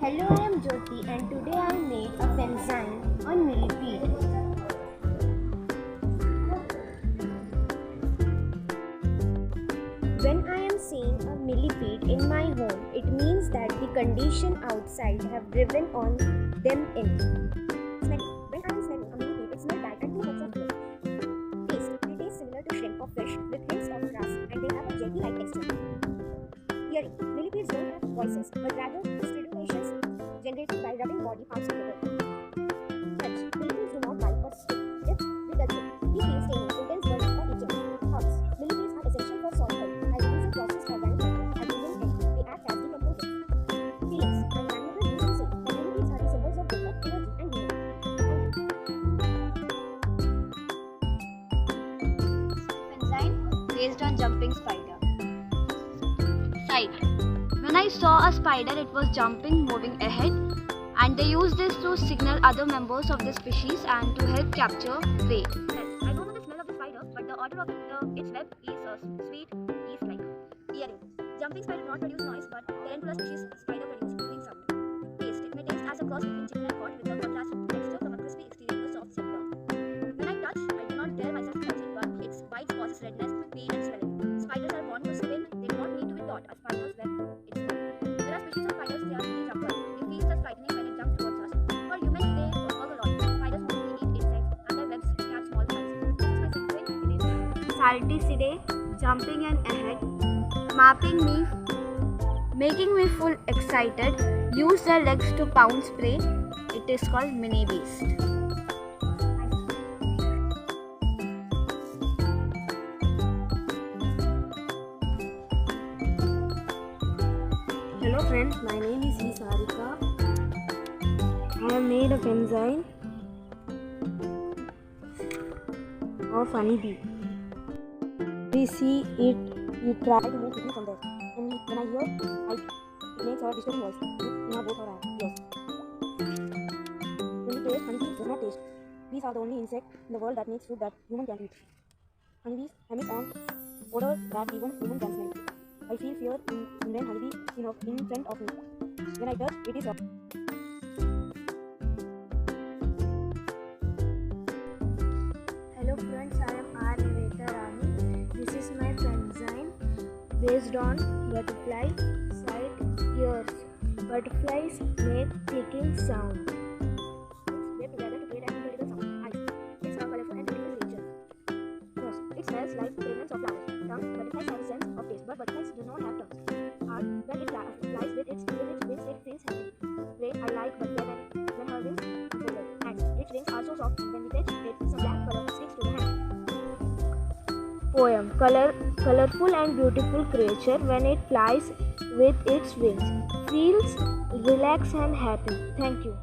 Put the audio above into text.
Hello, I am Jyoti and today I made a fanzine on millipede. When I am seeing a millipede in my home, it means that the condition outside have driven on them in. When I am smelling a millipede, it smells bad and too much of milk. Taste. They taste similar to shrimp or fish with hints of grass and they have a jelly-like texture. Hearing. Millipedes don't have voices but rather stridulations generated by rubbing body parts together. Touch. Millipedes do not bite or stick. If we touch it, we feel staining, intense burning or itching. Herbs. Millipedes are essential for soil health. As using processed organic matter as living things, they act as decomposers. Feelings. My grandmother used to say that millipedes are the symbols of good luck, energy and healing. Fanzine based on jumping spider. Sight. When I saw a spider, it was jumping, moving ahead, and they use this to signal other members of the species and to help capture prey. I don't know the smell of the spider, but the odor of its web is sweet, yeast-like. Hearing. Jumping spider do not produce noise, but tarantula species spider produce cooing sound. Taste. It may taste as a cross between chicken and cod with a contrasting texture from a crispy exterior to a soft center. When I touch, I do not dare myself to touch it, but its bites causes redness, pain, and swelling. Spiders are born to spin; they do not need to be taught. A spider's web. There are species of spiders, they are really jumper. It feels just frightening when it jumps towards us. For humans, they work a lot. Spiders mostly eat insects and their webs catch small flies. This is my secret. It is Salticidae, jumping and ahead, making me full excited. Use their legs to pounce prey. It is called mini beast. Hello friends, my name is E.Sarika. I have made a fanzine of honeybee. We see it, we try to make it from there. And when I hear it makes a disturbing voice in our both our ears. When we taste, honeybee does not taste. Bees are the only insect in the world that makes food that human can eat. Honeybees emit an odor that even human can smell. I feel fear when honeybee is in front of me. When I touch, it is up. Hello friends, I am Nivetha Rani. This is my fanzine based on butterfly sight ears. Butterflies make clicking sound. They together to create an incredible sound. Eyes. It's a colorful and beautiful creature. Nose. It smells like fragrance of flowers. Tongue. Butterflies have a sense of taste, but butterflies do not have tongues. Heart. When it flies with its wings, it feels happy. Prey. I like butterfly when her wings folded. Hands. Its wings are so soft, and when we touch it, some black color sticks to the hand. Poem. Colorful and beautiful creature when it flies with its wings. Feels relaxed and happy. Thank you.